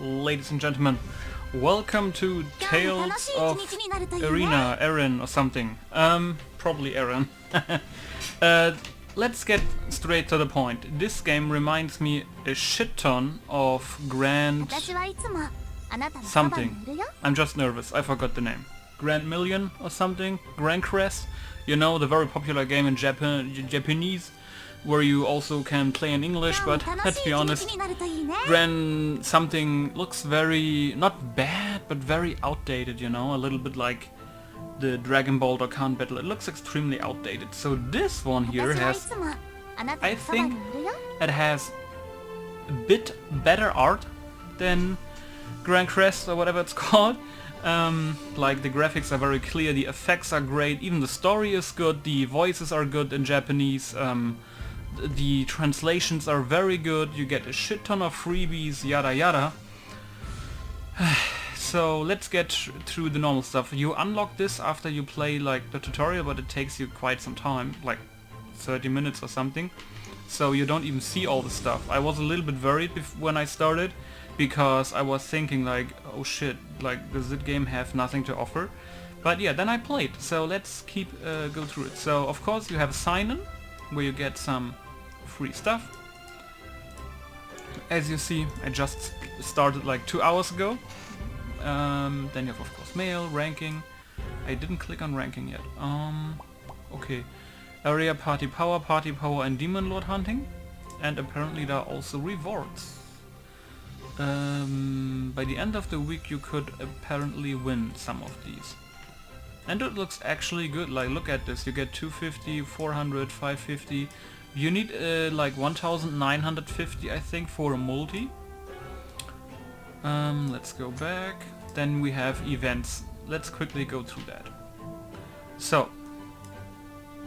ladies and gentlemen. Welcome to Tales of Erin or something. Probably Erin. Let's get straight to the point. This game reminds me a shit ton of Grand something. I'm just nervous, I forgot the name. Grand Million or something? Grand Crest? You know, the very popular game in Japanese, where you also can play in English, but let's be honest, Grand something looks very, not bad, but very outdated, you know, a little bit like the Dragon Ball Dokkan battle. It looks extremely outdated. So this one here has, I think it has a bit better art than Grand Crest or whatever it's called. Like the graphics are very clear, the effects are great, even the story is good, the voices are good in Japanese, the translations are very good, you get a shit ton of freebies, yada yada. So let's get through the normal stuff. You unlock this after you play like the tutorial, but it takes you quite some time, like 30 minutes or something. So you don't even see all the stuff. I was a little bit worried when I started, because I was thinking like, oh shit, like does this game have nothing to offer? But yeah, then I played, so let's go through it. So of course you have a sign-in, where you get some free stuff. As you see, I just started like 2 hours ago. Then you have of course mail, ranking. I didn't click on ranking yet. Okay. Area party power and demon lord hunting. And apparently there are also rewards. By the end of the week you could apparently win some of these. And it looks actually good, like look at this, you get 250, 400, 550. You need like 1950 I think for a multi. Let's go back. Then we have events. Let's quickly go through that. So,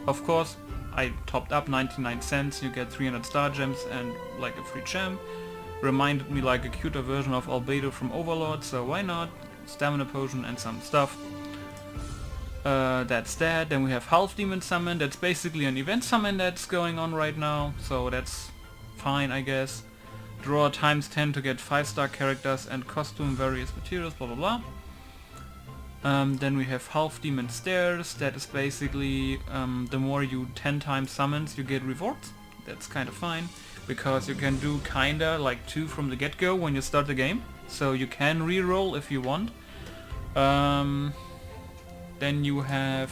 of course, I topped up 99 cents, you get 300 star gems and like a free gem. Reminded me like a cuter version of Albedo from Overlord, so why not? Stamina potion and some stuff. That's that. Then we have Half Demon Summon. That's basically an event summon that's going on right now, so that's fine I guess. Draw times 10 to get 5-star characters and costume various materials, blah blah blah. Then we have Half Demon Stairs. That is basically the more you 10 times summons you get rewards. That's kind of fine, because you can do kinda like 2 from the get-go when you start the game, so you can reroll if you want. Then you have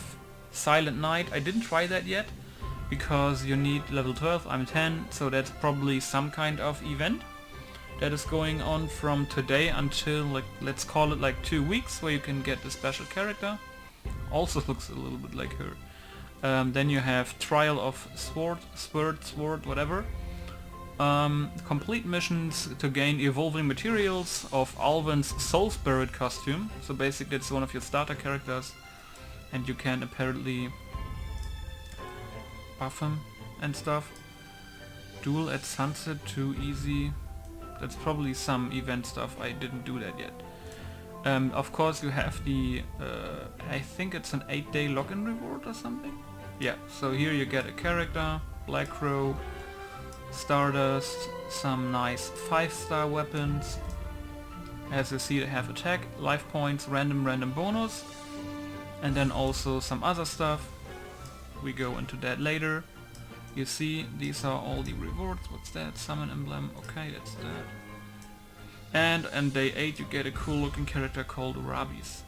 Silent Night. I didn't try that yet, because you need level 12, I'm 10, so that's probably some kind of event that is going on from today until like, let's call it like 2 weeks, where you can get a special character. Also looks a little bit like her. Then you have Trial of Sword, whatever. Complete missions to gain evolving materials of Alvin's Soul Spirit costume. So basically it's one of your starter characters, and you can apparently buff him and stuff. Duel at sunset, too easy. That's probably some event stuff, I didn't do that yet. Of course you have the, I think it's an 8-day login reward or something? Yeah, so here you get a character, Black Crow, Stardust, some nice 5-star weapons. As you see they have attack, life points, random bonus, and then also some other stuff. We go into that later. You see, these are all the rewards. What's that? Summon emblem. Okay, that's that. And on day 8 you get a cool looking character called Rabis.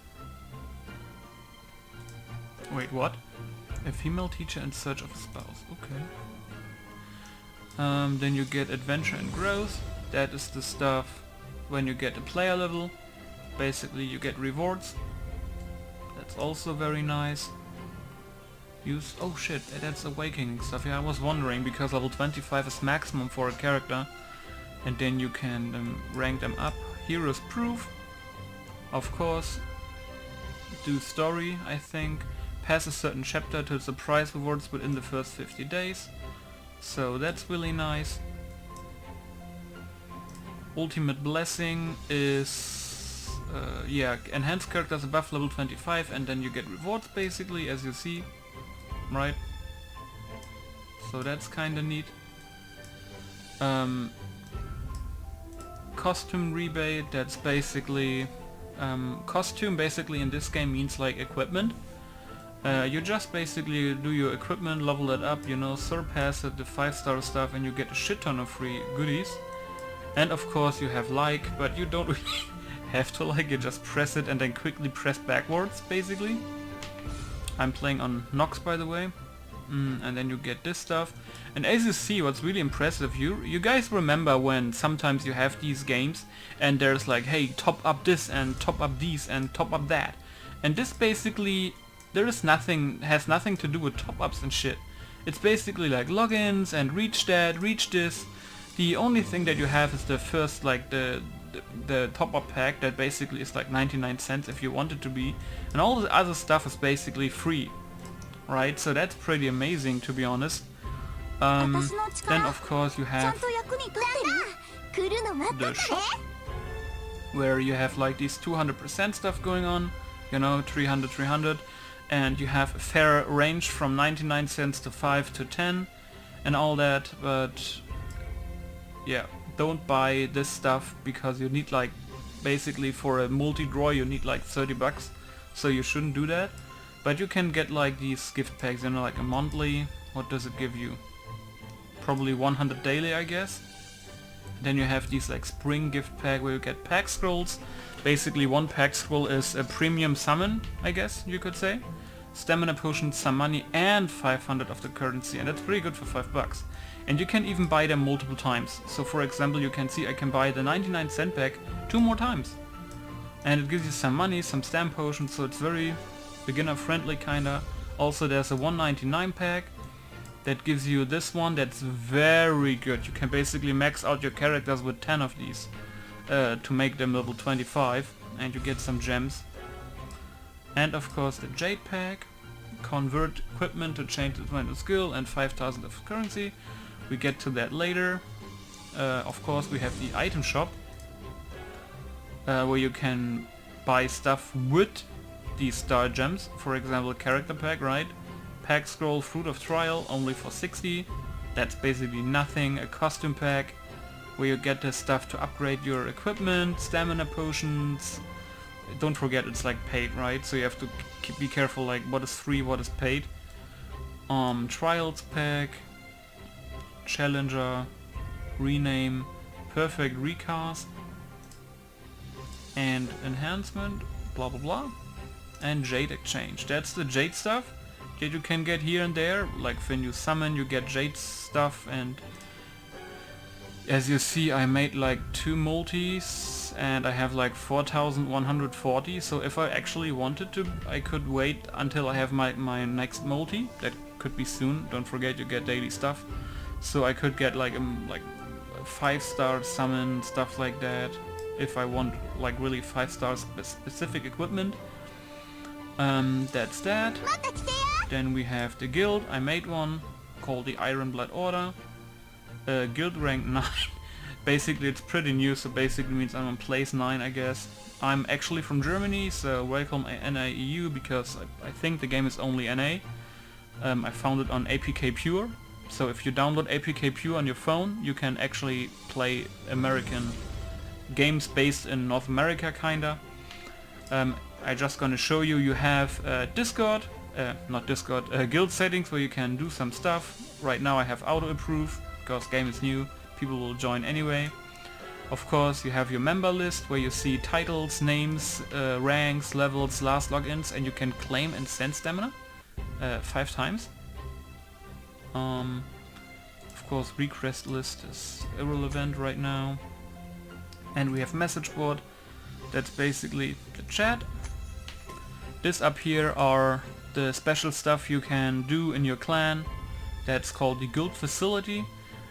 Wait, what? A female teacher in search of a spouse. Okay. Then you get adventure and growth. That is the stuff when you get a player level. Basically you get rewards. That's also very nice. Use, oh shit, that's awakening stuff. Yeah, I was wondering, because level 25 is maximum for a character, and then you can rank them up. Hero's Proof, of course. Do story, I think. Pass a certain chapter to surprise rewards within the first 50 days. So that's really nice. Ultimate Blessing is, yeah, enhance characters above level 25, and then you get rewards basically, as you see. Right? So that's kinda neat. costume rebate. That's basically... costume basically in this game means like equipment. You just basically do your equipment, level it up, you know, surpass it, the 5-star stuff, and you get a shit ton of free goodies. And of course you have like, but you don't really have to like, you just press it and then quickly press backwards basically. I'm playing on Nox, by the way. And then you get this stuff. And as you see, what's really impressive, you guys remember when sometimes you have these games and there's like, hey, top up this and top up these and top up that. And this basically, has nothing to do with top ups and shit. It's basically like logins and reach that, reach this. The only thing that you have is the first, like the top up pack that basically is like 99 cents if you want it to be. And all the other stuff is basically free. Right, so that's pretty amazing, to be honest. Then of course you have the shop, where you have like these 200% stuff going on, you know, 300, 300, and you have a fair range from 99 cents to 5 to 10 and all that, but yeah, don't buy this stuff because you need like, basically for a multi-draw you need like 30 bucks, so you shouldn't do that. But you can get like these gift packs, you know, like a monthly. What does it give you? Probably 100 daily, I guess. Then you have these like spring gift pack where you get pack scrolls. Basically one pack scroll is a premium summon, I guess you could say. Stamina potions, some money, and 500 of the currency, and that's pretty good for 5 bucks. And you can even buy them multiple times. So for example, you can see I can buy the 99 cent pack 2 more times. And it gives you some money, some stam potions, so it's very beginner friendly kinda. Also there's a 199 pack that gives you this one that's very good. You can basically max out your characters with 10 of these to make them level 25, and you get some gems. And of course the Jade pack, convert equipment to change it into skill, and 5,000 of currency. We get to that later. Of course we have the item shop where you can buy stuff with these star gems, for example character pack, right? Pack scroll, fruit of trial, only for 60. That's basically nothing. A costume pack where you get the stuff to upgrade your equipment, stamina potions. Don't forget it's like paid, right? So you have to be careful like what is free, what is paid. Trials pack, challenger, rename, perfect recast, and enhancement, blah blah blah. And Jade exchange. That's the Jade stuff that you can get here and there. Like when you summon you get Jade stuff, and as you see I made like 2 multis and I have like 4,140, so if I actually wanted to I could wait until I have my next multi. That could be soon, don't forget you get daily stuff. So I could get like 5-star summon, stuff like that, if I want like really 5-star specific equipment. That's that. Then we have the guild. I made one called the Iron Blood Order. Guild rank 9. Basically it's pretty new, so basically means I'm on place 9, I guess. I'm actually from Germany, so welcome NA-EU, because I think the game is only NA. I found it on APK Pure, so if you download APK Pure on your phone you can actually play American games based in North America kinda. I just gonna show you, you have Discord, guild settings where you can do some stuff. Right now I have auto approve because game is new, people will join anyway. Of course you have your member list where you see titles, names, ranks, levels, last logins, and you can claim and send stamina 5 times. Of course request list is irrelevant right now. And we have message board, that's basically the chat. This up here are the special stuff you can do in your clan. That's called the guild facility.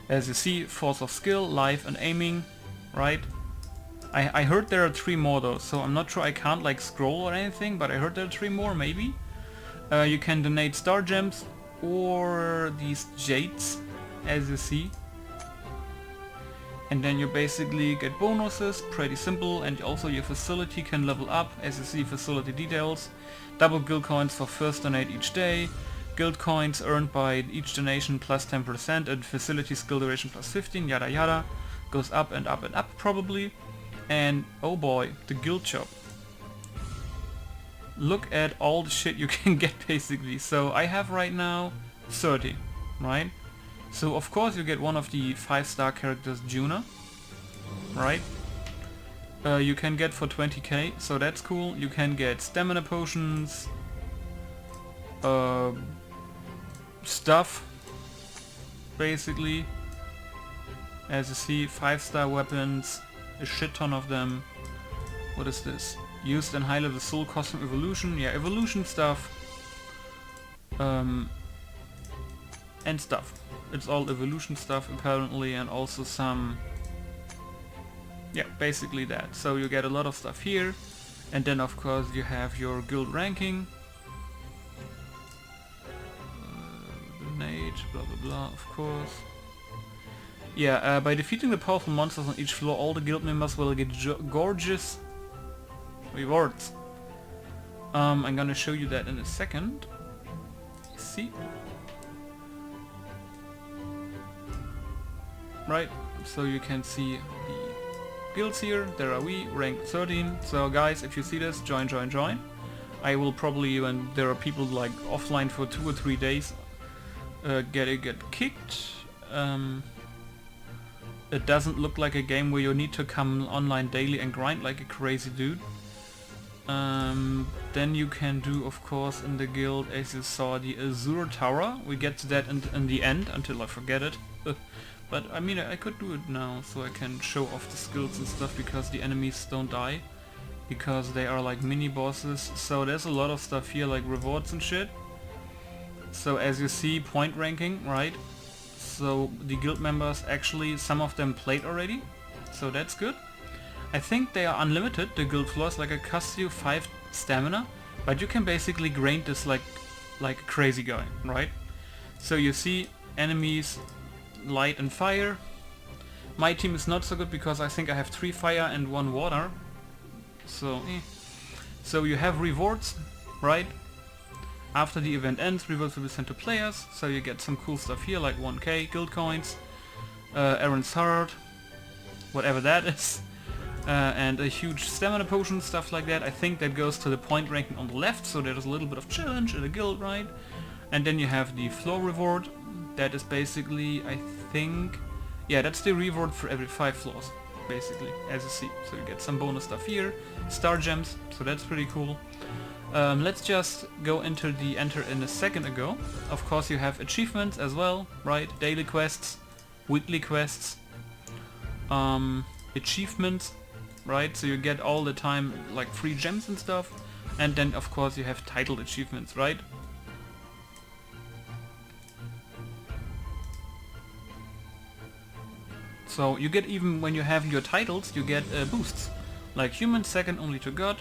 As you see, force of skill, life and aiming, right? I heard there are 3 more though, so I'm not sure, I can't like scroll or anything, but I heard there are 3 more maybe. You can donate star gems or these jades, as you see. And then you basically get bonuses, pretty simple, and also your facility can level up, as you see facility details. Double guild coins for first donate each day, guild coins earned by each donation plus 10%, and facility skill duration plus 15, yada yada. Goes up and up and up probably. And oh boy, the guild shop. Look at all the shit you can get basically. So I have right now 30, right? So of course you get one of the 5-star characters, Juna, right? You can get for 20k, so that's cool. You can get stamina potions, stuff, basically. As you see, 5-star weapons, a shit ton of them. What is this? Used in high-level soul costume evolution. Yeah, evolution stuff. And stuff. It's all evolution stuff apparently, and also some... yeah, basically that. So you get a lot of stuff here. And then of course you have your guild ranking. Donate, blah blah blah, of course. Yeah, by defeating the powerful monsters on each floor, all the guild members will get gorgeous rewards. I'm gonna show you that in a second. See? Right, so you can see the guilds here. There are we, rank 13. So guys, if you see this, join. I will probably, when there are people like offline for 2 or 3 days, get kicked. It doesn't look like a game where you need to come online daily and grind like a crazy dude. Then you can do, of course, in the guild, as you saw, the Azure Tower. We get to that in the end, until I forget it. But I mean, I could do it now, so I can show off the skills and stuff, because the enemies don't die. Because they are like mini bosses. So there's a lot of stuff here, like rewards and shit. So as you see, point ranking, right? So the guild members, actually, some of them played already. So that's good. I think they are unlimited, the guild floors, like it costs you 5 stamina. But you can basically grind this like a crazy guy, right? So you see enemies, light and fire. My team is not so good because I think I have 3 fire and 1 water. So, So you have rewards, right? After the event ends, rewards will be sent to players. So you get some cool stuff here, like 1k guild coins, Erin's heart, whatever that is, and a huge stamina potion, stuff like that. I think that goes to the point ranking on the left, so there's a little bit of challenge in the guild, right? And then you have the floor reward. That is basically, I think, yeah, that's the reward for every 5 floors, basically, as you see. So you get some bonus stuff here, star gems, so that's pretty cool. Let's just go into the enter in a second ago. Of course you have achievements as well, right? Daily quests, weekly quests, achievements, right? So you get all the time like free gems and stuff. And then of course you have titled achievements, right? So you get, even when you have your titles, you get boosts. Like human second only to god.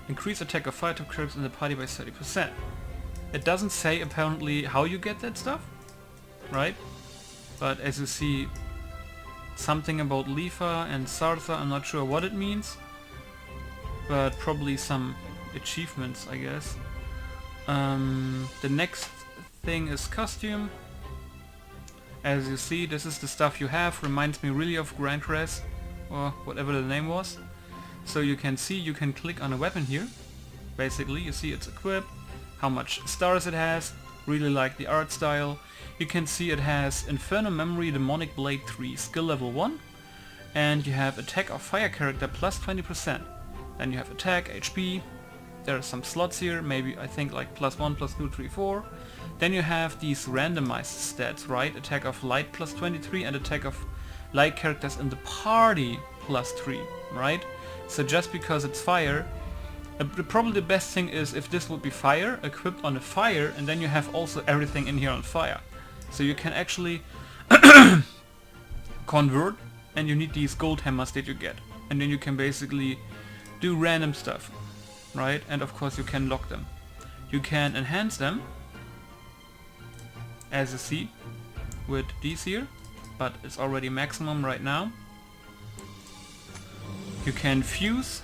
Increase attack of fire type characters in the party by 30%. It doesn't say apparently how you get that stuff, right? But as you see, something about Lifa and Sartha, I'm not sure what it means. But probably some achievements, I guess. The next thing is costume. As you see, this is the stuff you have. Reminds me really of Grand Crest, or whatever the name was. So you can see, you can click on a weapon here. Basically, you see it's equipped, how much stars it has. Really like the art style. You can see it has Inferno Memory Demonic Blade 3, skill level 1. And you have attack of fire character plus 20%. Then you have attack, HP. There are some slots here, maybe I think like plus 1, plus 2, 3, 4. Then you have these randomized stats, right? Attack of light plus 23 and attack of light characters in the party plus 3, right? So just because it's fire, probably the best thing is if this would be fire, equipped on a fire, and then you have also everything in here on fire. So you can actually convert, and you need these gold hammers that you get. And then you can basically do random stuff, right? And of course you can lock them. You can enhance them, as you see, with these here, but it's already maximum right now. You can fuse.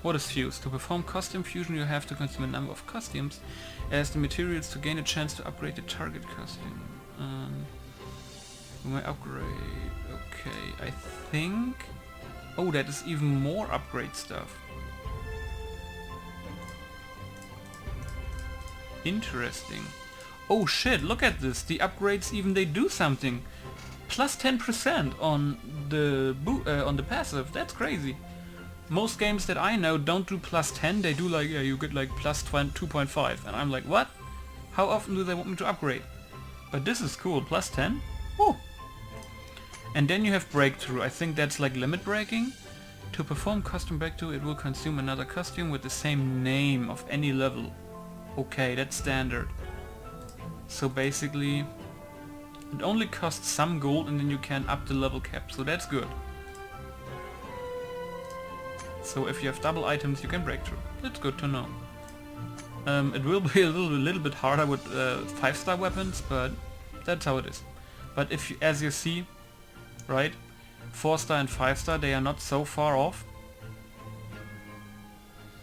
What is fuse? To perform costume fusion you have to consume a number of costumes as the materials to gain a chance to upgrade the target costume. My upgrade. Okay, I think... Oh, that is even more upgrade stuff. Interesting. Oh shit, look at this. The upgrades even they do something. Plus 10% on the passive. That's crazy. Most games that I know don't do plus 10. They do like, yeah, you get like plus 2.5. And I'm like, what? How often do they want me to upgrade? But this is cool. Plus 10? Oh. And then you have breakthrough. I think that's like limit breaking. To perform custom breakthrough, it will consume another costume with the same name of any level. Okay, that's standard. So basically, it only costs some gold and then you can up the level cap. So that's good. So if you have double items, you can break through. That's good to know. It will be a little bit harder with 5-star weapons, but that's how it is. But if you, as you see, right, 4-star and 5-star, they are not so far off,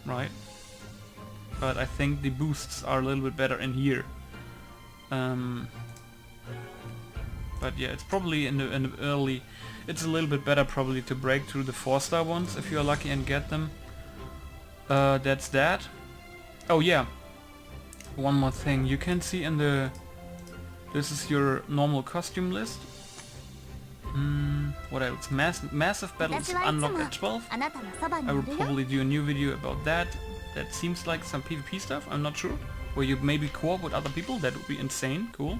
right? But I think the boosts are a little bit better in here. But yeah, it's probably in the early. It's a little bit better probably to break through the 4-star ones if you're lucky and get them. That's that. Oh yeah, one more thing. You can see in the... This is your normal costume list. What else? Massive battles unlocked at 12. I will probably do a new video about that. That seems like some PvP stuff, I'm not sure. Where you maybe co-op with other people, that would be insane, cool.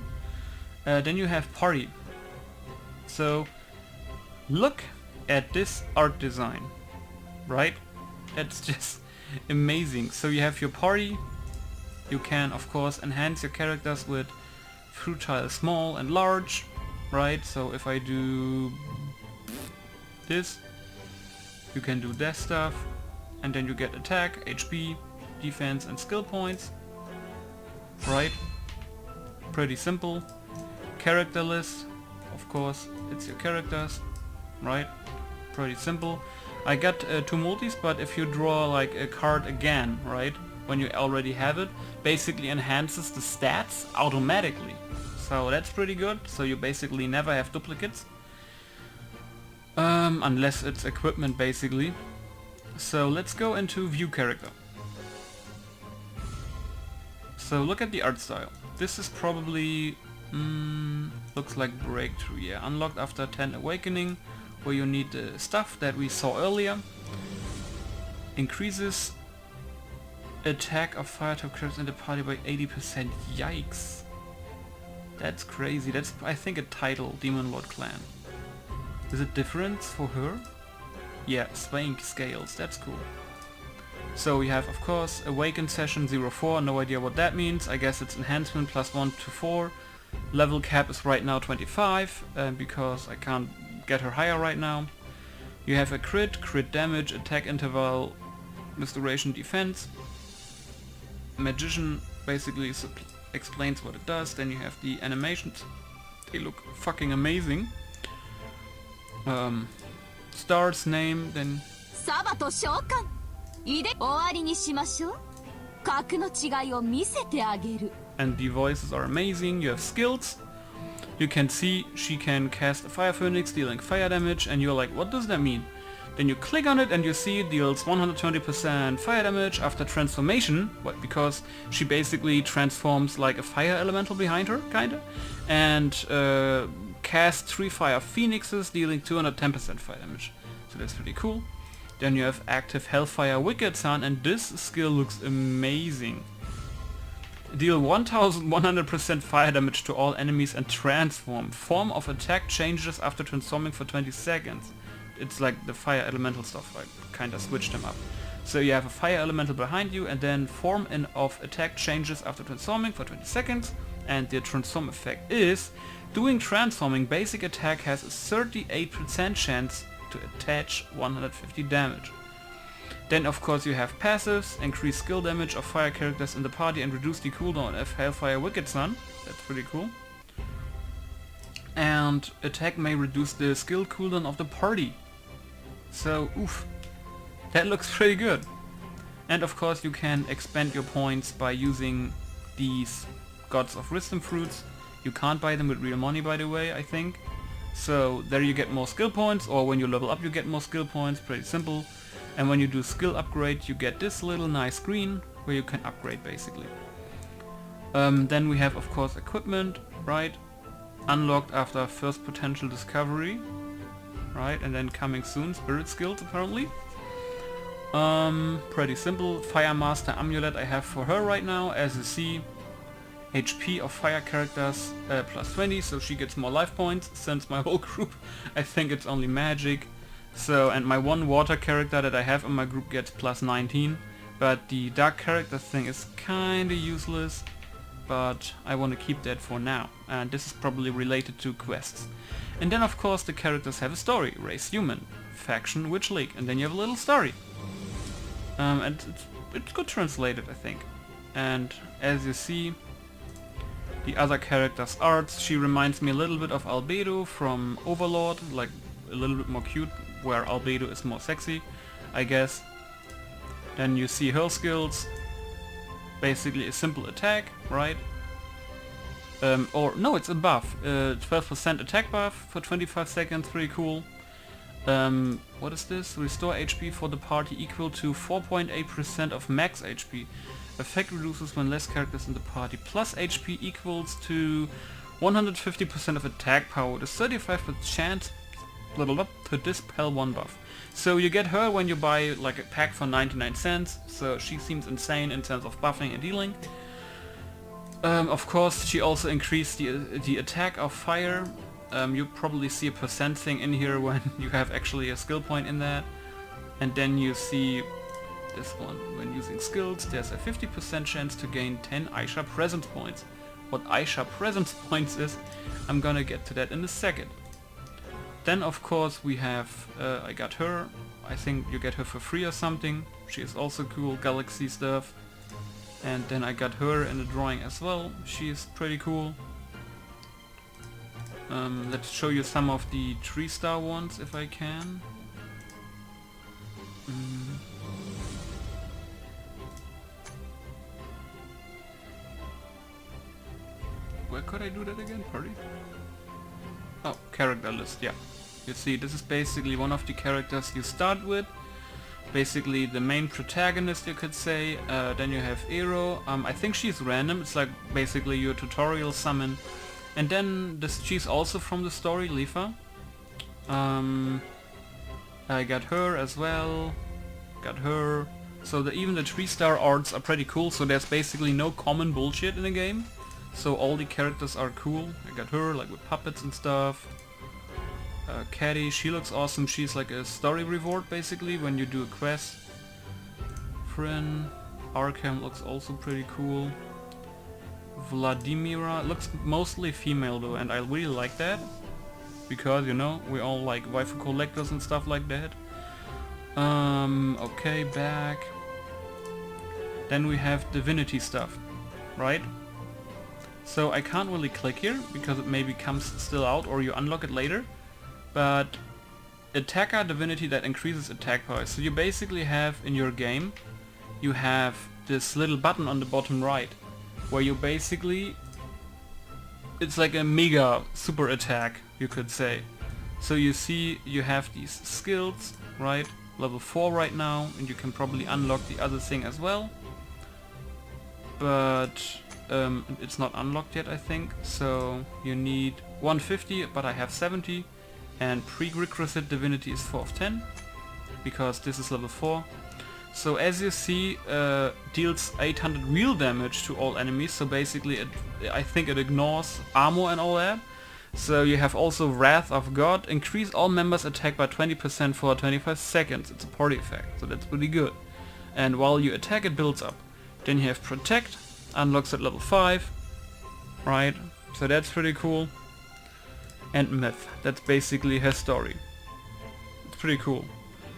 Then you have party. So, look at this art design, right? That's just amazing. So you have your party. You can, of course, enhance your characters with fruit tile small and large, right? So if I do this, you can do that stuff, and then you get attack, HP, defense and skill points, right? Pretty simple. Character list, of course, it's your characters, right? Pretty simple. I got 2 multis, but if you draw like a card again, right, when you already have it, basically enhances the stats automatically. So that's pretty good. So you basically never have duplicates, unless it's equipment basically. So let's go into view character. So look at the art style. This is probably looks like breakthrough. Yeah, unlocked after 10 awakening, where you need the stuff that we saw earlier. Increases attack of fire type characters in the party by 80%. Yikes. That's crazy. That's, I think, a title, Demon Lord Clan. Is it different for her? Yeah, swaying scales. That's cool. So we have, of course, Awaken Session 04. No idea what that means. I guess it's enhancement plus 1 to 4. Level cap is right now 25, because I can't get her higher right now. You have a crit damage, attack interval, restoration, defense. Magician basically explains what it does. Then you have the animations. They look fucking amazing. Star's name, then... And the voices are amazing. You have skills. You can see she can cast a Fire Phoenix dealing fire damage, and you're like, what does that mean? Then you click on it and you see it deals 120% fire damage after transformation, because she basically transforms like a fire elemental behind her, kinda, and casts 3 Fire Phoenixes dealing 210% fire damage. So that's pretty cool. Then you have active Hellfire Wicked Sun, and this skill looks amazing. Deal 1100% fire damage to all enemies and transform. Form of attack changes after transforming for 20 seconds. It's like the fire elemental stuff, I kinda switched them up. So you have a fire elemental behind you, and then form of attack changes after transforming for 20 seconds. And the transform effect is, doing transforming, basic attack has a 38% chance to attach 150 damage. Then of course you have passives, increase skill damage of fire characters in the party and reduce the cooldown of Hellfire Wicked Sun. That's pretty cool. And attack may reduce the skill cooldown of the party. So, oof, that looks pretty good. And of course you can expand your points by using these Gods of Wisdom fruits. You can't buy them with real money, by the way, I think. So there you get more skill points, or when you level up you get more skill points, pretty simple. And when you do skill upgrade you get this little nice screen where you can upgrade basically. Then we have of course equipment, right? Unlocked after first potential discovery, right? And then coming soon, spirit skills apparently. Pretty simple. Fire Master Amulet I have for her right now. As you see, HP of fire characters plus 20, so she gets more life points, since my whole group I think it's only magic. So, and my one water character that I have in my group gets plus 19, but the dark character thing is kinda useless, but I want to keep that for now, and this is probably related to quests. And then of course the characters have a story: race human, faction witch league, and then you have a little story. And it's good translated I think. And as you see, the other character's arts, she reminds me a little bit of Albedo from Overlord, like a little bit more cute, where Albedo is more sexy, I guess. Then you see her skills, basically a simple attack, right? Or no, it's a buff, 12% attack buff for 25 seconds, pretty cool. What is this? Restore HP for the party equal to 4.8% of max HP. Effect reduces when less characters in the party. Plus HP equals to 150% of attack power with a 35% chance to dispel one buff. So you get her when you buy like a pack for 99 cents, so she seems insane in terms of buffing and healing. Of course she also increased the attack of fire. You probably see a percent thing in here when you have actually a skill point in that. And then you see this one, when using skills there's a 50% chance to gain 10 Aisha presence points. What Aisha presence points is, I'm gonna get to that in a second. Then of course we have, I got her, I think you get her for free or something, she is also cool, galaxy stuff. And then I got her in the drawing as well, she is pretty cool. Let's show you some of the 3-star ones if I can. Where could I do that again? Party? Oh, character list, yeah. You see, this is basically one of the characters you start with. Basically the main protagonist, you could say. Then you have Ero. I think she's random. It's like basically your tutorial summon. And then she's also from the story, Lifa. I got her as well. Got her. So even the 3-star arts are pretty cool. So there's basically no common bullshit in the game. So all the characters are cool. I got her like with puppets and stuff. Caddy, she looks awesome. She's like a story reward basically when you do a quest. Frin, Arkham looks also pretty cool. Vladimira looks mostly female though, and I really like that. Because, you know, we all like waifu collectors and stuff like that. Okay, back. Then we have Divinity stuff, right? So I can't really click here, because it maybe comes still out or you unlock it later. But attacker divinity that increases attack power. So you basically have in your game, you have this little button on the bottom right, where you basically, it's like a mega super attack, you could say. So you see you have these skills, right? Level 4 right now, and you can probably unlock the other thing as well. But it's not unlocked yet, I think. So you need 150, but I have 70. And prerequisite divinity is 4 of 10, because this is level 4. So as you see, deals 800 real damage to all enemies, so basically I think it ignores armor and all that. So you have also Wrath of God, increase all members attack by 20% for 25 seconds, it's a party effect, so that's pretty good. And while you attack it builds up. Then you have Protect, unlocks at level 5, right, so that's pretty cool. And Myth, that's basically her story. It's pretty cool.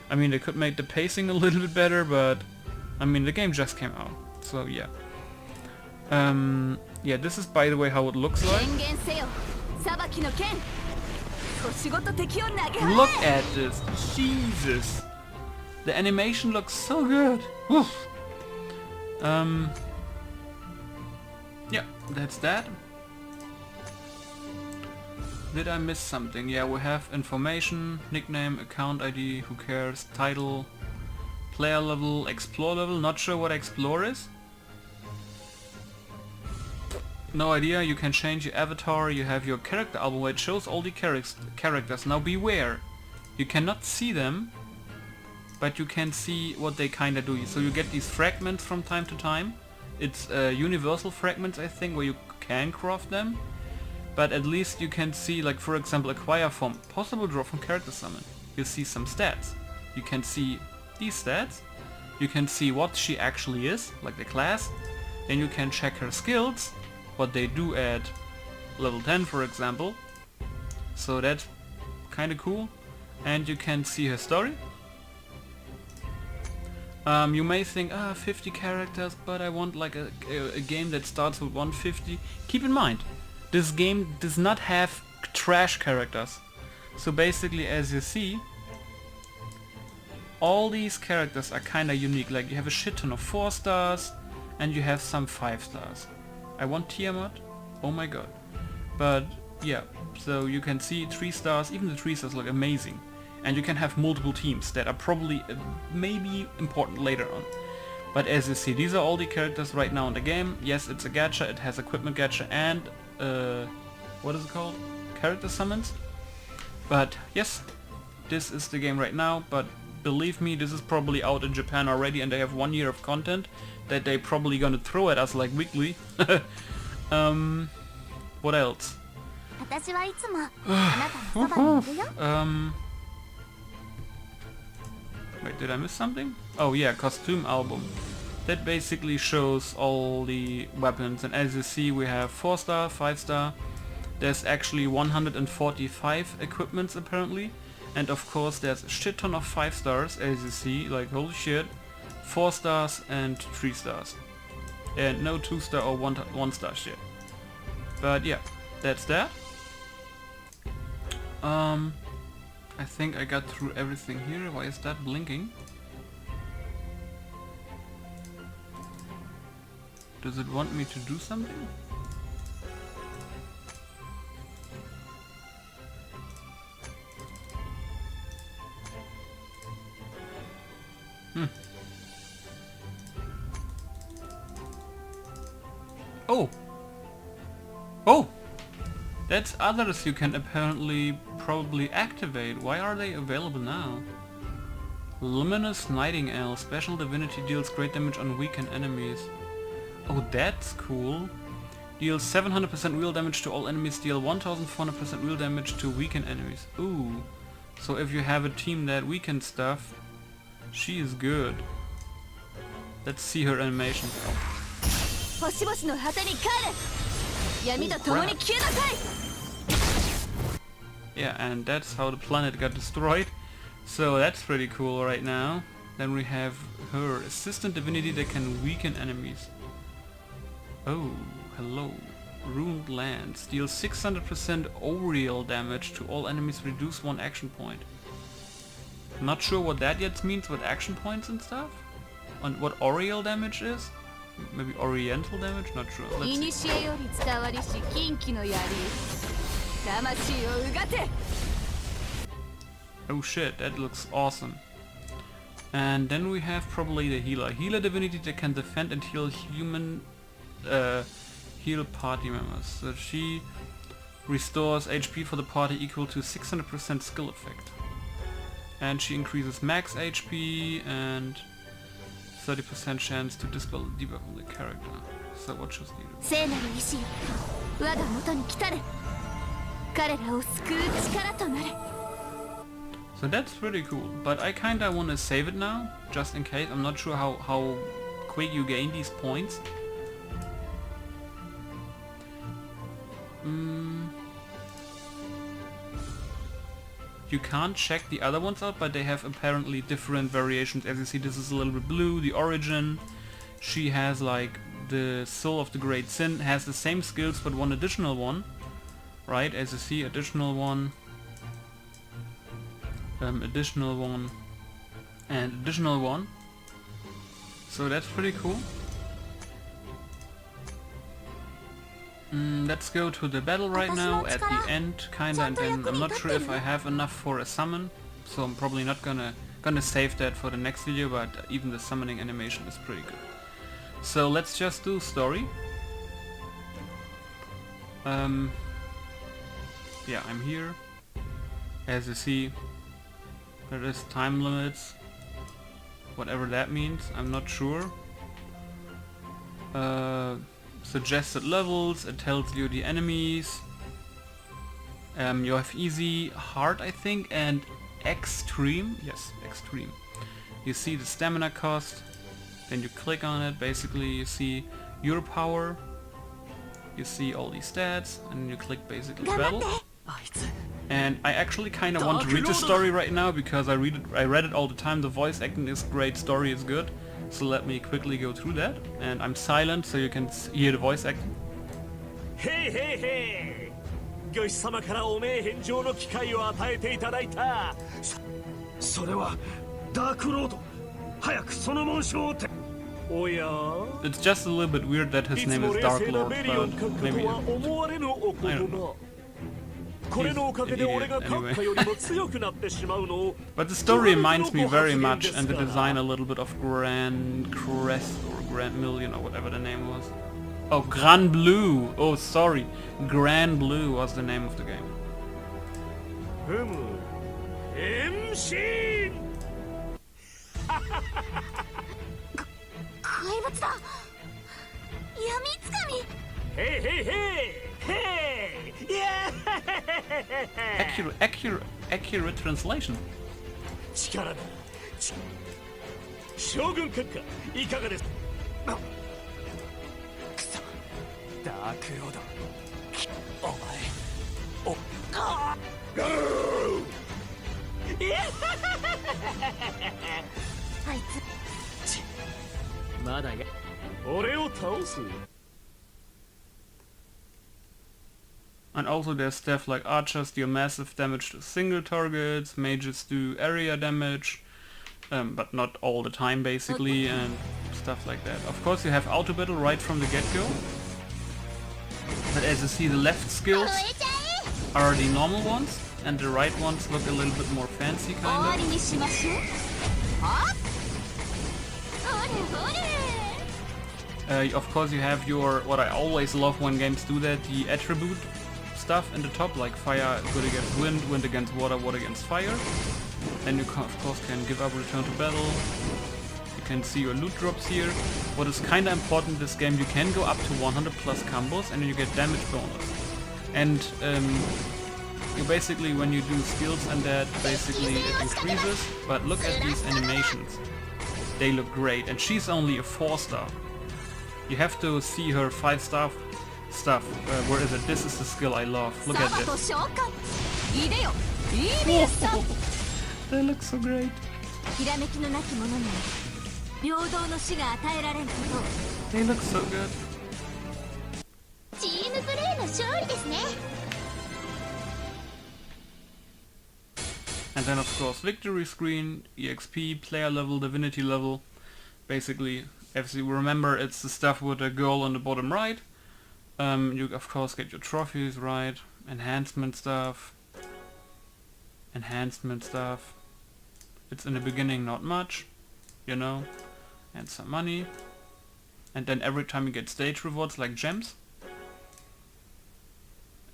I mean, they could make the pacing a little bit better, but I mean, the game just came out, so yeah. Yeah, this is by the way how it looks like. Look at this, Jesus! The animation looks so good. Oof. Yeah, that's that. Did I miss something? Yeah, we have information, nickname, account ID, who cares, title, player level, explore level. Not sure what explore is. No idea. You can change your avatar. You have your character album where it shows all the characters. Now beware, you cannot see them, but you can see what they kinda do. So you get these fragments from time to time. It's universal fragments, I think, where you can craft them. But at least you can see, like, for example, acquire form, possible draw from character summon. You see some stats. You can see these stats. You can see what she actually is, like the class. Then you can check her skills, what they do at level 10, for example. So that's kind of cool. And you can see her story. You may think, 50 characters, but I want like a game that starts with 150. Keep in mind, this game does not have trash characters. So basically, as you see, all these characters are kinda unique. Like, you have a shit ton of 4 stars and you have some 5 stars. I want Tiamat, oh my god. But yeah, so you can see 3 stars, even the 3 stars look amazing. And you can have multiple teams that are probably maybe important later on. But as you see, these are all the characters right now in the game. Yes, it's a gacha, it has equipment gacha and what is it called? Character summons. But yes, this is the game right now, but believe me, this is probably out in Japan already and they have 1 year of content that they probably gonna throw at us like weekly. What else? Wait, did I miss something? Oh yeah, costume album. That basically shows all the weapons, and as you see we have 4 star, 5 star. There's actually 145 equipments apparently. And of course there's a shit ton of 5 stars, as you see, like holy shit. 4 stars and 3 stars. And no 2 star or 1 star shit. But yeah, that's that. I think I got through everything here. Why is that blinking? Does it want me to do something? Oh! Oh! That's others you can apparently probably activate. Why are they available now? Luminous Nightingale. Special Divinity deals great damage on weakened enemies. Oh, that's cool. Deals 700% real damage to all enemies. Deal 1400% real damage to weakened enemies. Ooh. So if you have a team that weakens stuff, she is good. Let's see her animation. Oh, yeah, and that's how the planet got destroyed. So that's pretty cool right now. Then we have her assistant divinity that can weaken enemies. Oh, hello. Ruined Lands. Deals 600% overall damage to all enemies, reduce 1 action point. Not sure what that yet means with action points and stuff. And what Oriel damage is? Maybe Oriental damage? Not sure. Let's see. Oh shit, that looks awesome. And then we have probably the healer. Healer divinity that can defend and heal heal party members. So she restores HP for the party equal to 600% skill effect. And she increases max HP and 30% chance to dispel the debuff on the character. So what should you do? So that's pretty cool, but I kinda wanna save it now, just in case. I'm not sure how quick you gain these points. You can't check the other ones out, but they have apparently different variations. As you see, this is a little bit blue, the origin. She has like the Soul of the Great Sin, has the same skills but one additional one. Right, as you see, additional one, and additional one. So that's pretty cool. Let's go to the battle right now at the end, kinda, and then I'm not sure if I have enough for a summon, so I'm probably not gonna save that for the next video, but even the summoning animation is pretty good. So let's just do story. Yeah, I'm here. As you see, there is time limits. Whatever that means, I'm not sure. Suggested levels, it tells you the enemies. You have easy, hard I think, and extreme. Yes, extreme. You see the stamina cost, then you click on it, basically you see your power, you see all these stats, and then you click basically battle. And I actually kind of want to read the story right now because I read it all the time. The voice acting is great, story is good. So let me quickly go through that. And I'm silent so you can hear the voice acting. Hey hey hey! 御師様からお名返上の機会を与えていただいた。それはダークロード。早くその紋章を手。おや。It's just a little bit weird that his name is Dark Lord, but maybe I don't know. これのおかげで俺が閣下よりも強くなってしまうの。 But the story reminds me very much, and the design a little bit of Grand Crest or Grand Million or whatever the name was. Oh, Granblue! Oh, sorry. Granblue was the name of the game. MC! Hey, hey, hey! Hey! Yeah! Accurate translation. 力だ。将軍閣下、いかがですか。くそ、ダークロード。お前、お、あー。あいつ。まだや。俺を倒す。 And also there's stuff like archers deal massive damage to single targets, mages do area damage, but not all the time basically, and stuff like that. Of course you have auto battle right from the get-go, but as you see the left skills are the normal ones, and the right ones look a little bit more fancy kind of. Of course you have your, what I always love when games do that, the attribute stuff in the top, like fire good against wind, wind against water, water against fire. Then you of course can give up, return to battle. You can see your loot drops here. What is kinda important in this game, you can go up to 100 plus combos and then you get damage bonus. And you basically, when you do skills and that, basically it increases. But look at these animations. They look great. And she's only a 4-star. You have to see her 5-star stuff. Where is it? This is the skill I love. Look at this. Whoa. They look so great. They look so good. And then of course victory screen, EXP, player level, divinity level. Basically, if you remember, it's the stuff with the girl on the bottom right. You of course get your trophies, right? Enhancement stuff. It's in the beginning not much, you know, and some money. And then every time you get stage rewards like gems.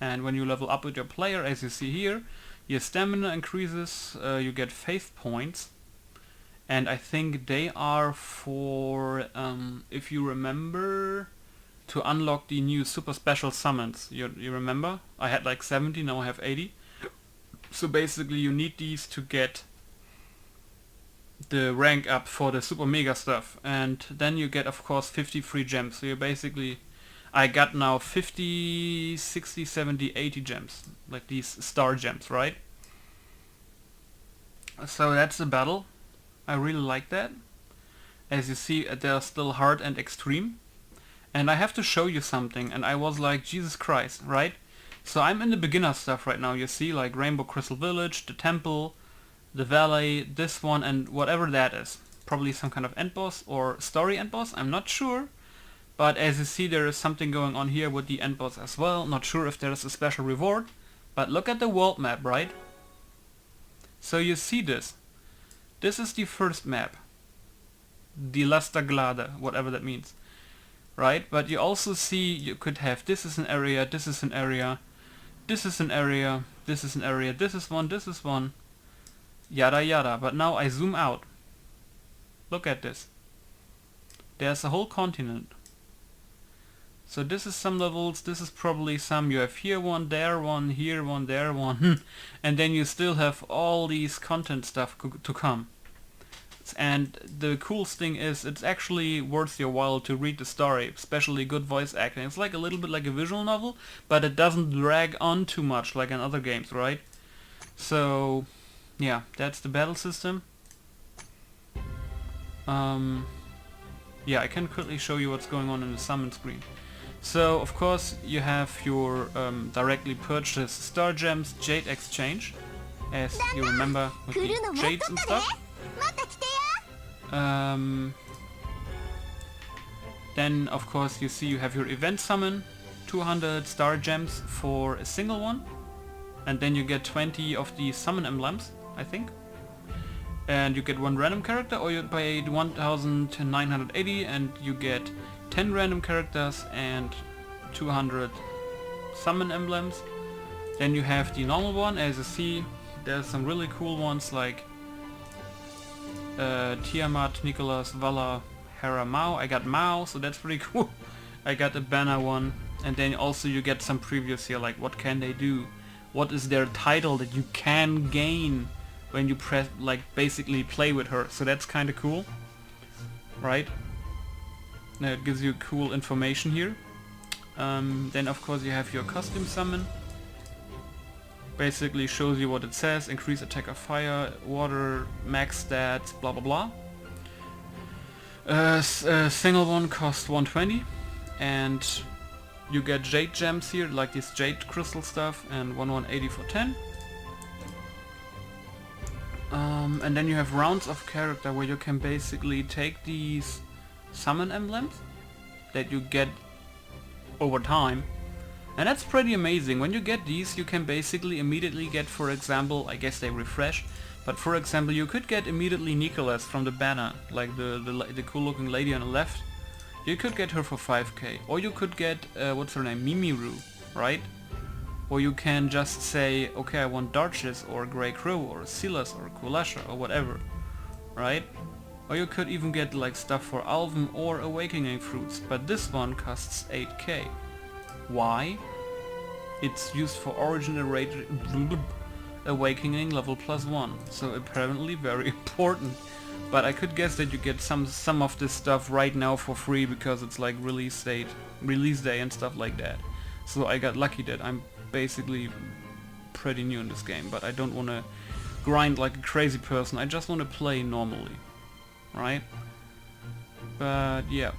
And when you level up with your player, as you see here, your stamina increases, you get faith points. And I think they are for, if you remember, to unlock the new super special summons. You remember? I had like 70, now I have 80. So basically you need these to get the rank up for the super mega stuff. And then you get of course 50 free gems. So you basically, I got now 50, 60, 70, 80 gems. Like these star gems, right? So that's the battle. I really like that. As you see, they're still hard and extreme. And I have to show you something, and I was like, Jesus Christ, right? So I'm in the beginner stuff right now, you see, like Rainbow Crystal Village, the temple, the valley, this one, and whatever that is. Probably some kind of end boss or story end boss, I'm not sure. But as you see, there is something going on here with the end boss as well. Not sure if there's a special reward, but look at the world map, right? So you see this. This is the first map. Die Lasterglade, whatever that means. Right? But you also see you could have this is an area, this is an area, this is an area, this is an area, this is one, yada yada. But now I zoom out. Look at this. There's a whole continent. So this is some levels, this is probably some, you have here one, there one, here one, there one, and then you still have all these content stuff to come. And the coolest thing is, it's actually worth your while to read the story, especially good voice acting. It's like a little bit like a visual novel, but it doesn't drag on too much like in other games, right? So, yeah, that's the battle system. Yeah, I can quickly show you what's going on in the summon screen. So, of course, you have your directly purchased star gems Jade Exchange, as you remember with the jades and stuff. Then, of course, you see you have your event summon, 200 star gems for a single one, and then you get 20 of the summon emblems, I think. And you get one random character, or you pay 1,980 and you get 10 random characters and 200 summon emblems. Then you have the normal one. As you see, there's some really cool ones like Tiamat, Nicholas, Vala, Hera, Mao. I got Mao, so that's pretty cool. I got a banner one, and then also you get some previews here, like what can they do, what is their title that you can gain when you press, like, basically play with her. So that's kind of cool, right? Now it gives you cool information here. Then of course you have your costume summon. Basically shows you what it says: increase attack of fire, water, max stats, blah blah blah. Single one costs 120, and you get jade gems here, like this jade crystal stuff, and 180 for 10. And then you have rounds of character where you can basically take these summon emblems that you get over time. And that's pretty amazing. When you get these, you can basically immediately get, for example, I guess they refresh, but for example, you could get immediately Nicholas from the banner, like the cool looking lady on the left. You could get her for 5k. Or you could get, what's her name, Mimiru, right? Or you can just say, okay, I want Darches or Grey Crow or Silas or Kulasha or whatever, right? Or you could even get like stuff for Alvin or Awakening Fruits, but this one costs 8k. Why? It's used for Origin Awakening level +1, so apparently very important. But I could guess that you get some of this stuff right now for free because it's like release day and stuff like that. So I got lucky that I'm basically pretty new in this game, but I don't want to grind like a crazy person. I just want to play normally, right? But yeah,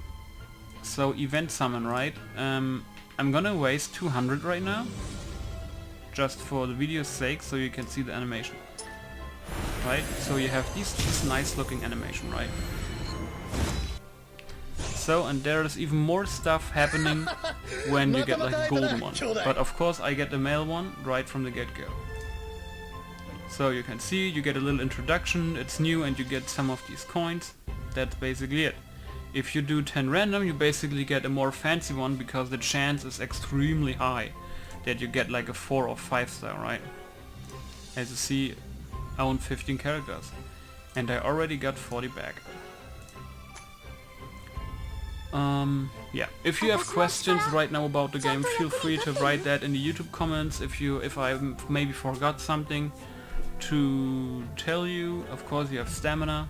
so event summon, right? I'm gonna waste 200 right now, just for the video's sake, so you can see the animation, right? So you have this nice looking animation, right? So, and there's even more stuff happening when you get like a golden one. But of course I get the male one right from the get-go. So you can see, you get a little introduction, it's new, and you get some of these coins. That's basically it. If you do 10 random, you basically get a more fancy one because the chance is extremely high that you get like a 4 or 5 star, right? As you see, I own 15 characters and I already got 40 back. Yeah, if you have questions right now about the game, feel free to write that in the YouTube comments. If I maybe forgot something to tell you. Of course you have stamina.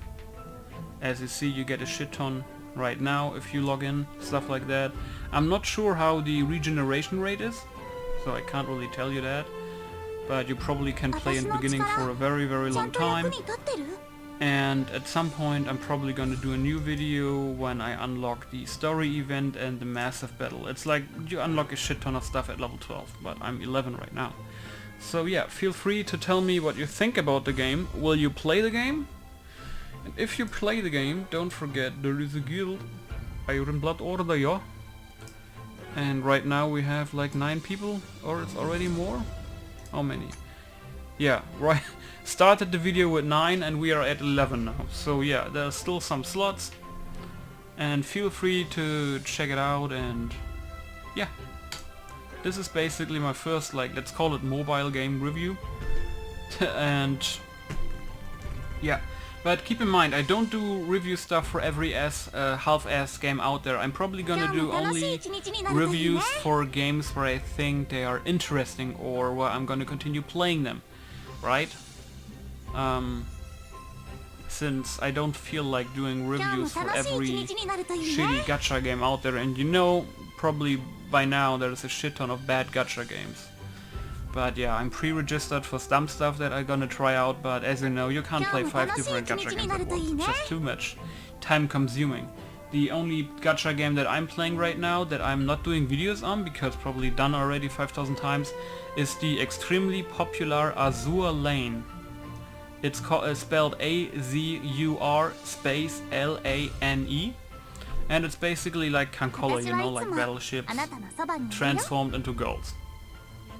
As you see, you get a shit ton right now if you log in, stuff like that. I'm not sure how the regeneration rate is, so I can't really tell you that, but you probably can play in the beginning for a very long time. And at some point I'm probably gonna do a new video when I unlock the story event and the massive battle. It's like you unlock a shit ton of stuff at level 12, but I'm 11 right now. So yeah, feel free to tell me what you think about the game. Will you play the game? And if you play the game, don't forget there is a guild, Iron Blood Order, yeah? And right now we have like 9 people, or it's already more? How many? Yeah, right. Started the video with 9 and we are at 11 now. So yeah, there's still some slots. And feel free to check it out, and yeah. This is basically my first, like, let's call it mobile game review. And yeah. But keep in mind, I don't do review stuff for every half-ass game out there. I'm probably gonna do only reviews for games where I think they are interesting or where I'm gonna continue playing them, right? Since I don't feel like doing reviews for every shitty gacha game out there, and you know, probably by now there's a shit ton of bad gacha games. But yeah, I'm pre-registered for some stuff that I'm gonna try out, but as you know, you can't play 5 different gacha games at once. It's just too much time consuming. The only gacha game that I'm playing right now that I'm not doing videos on, because probably done already 5,000 times, is the extremely popular Azur Lane. It's spelled A-Z-U-R space L-A-N-E. And it's basically like Kankolo, you know, like battleships transformed into girls.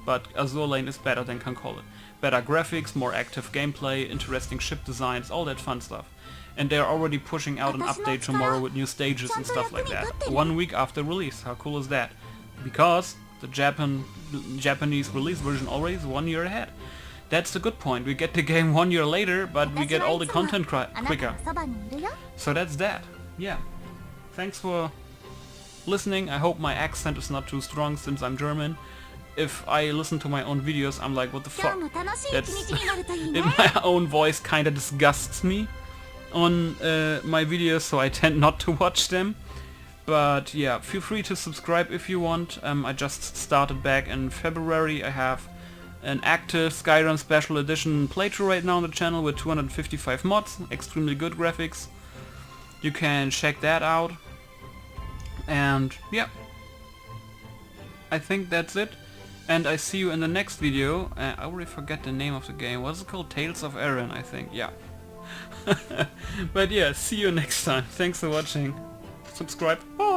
But Azur Lane is better than Kankolo. Better graphics, more active gameplay, interesting ship designs, all that fun stuff. And they're already pushing out an update tomorrow with new stages and stuff like that. 1 week after release, how cool is that? Because the Japanese release version already is 1 year ahead. That's the good point, we get the game 1 year later, but we get all the content quicker. So that's that, yeah. Thanks for listening. I hope my accent is not too strong since I'm German. If I listen to my own videos, I'm like, what the fuck? That's my own voice kinda disgusts me on my videos, so I tend not to watch them. But yeah, feel free to subscribe if you want. I just started back in February. I have an active Skyrim Special Edition playthrough right now on the channel with 255 mods, extremely good graphics. You can check that out. And yeah, I think that's it. And I see you in the next video. I already forget the name of the game. What's it called? Tales of Erin, I think. Yeah. But yeah, see you next time. Thanks for watching. Subscribe. Bye.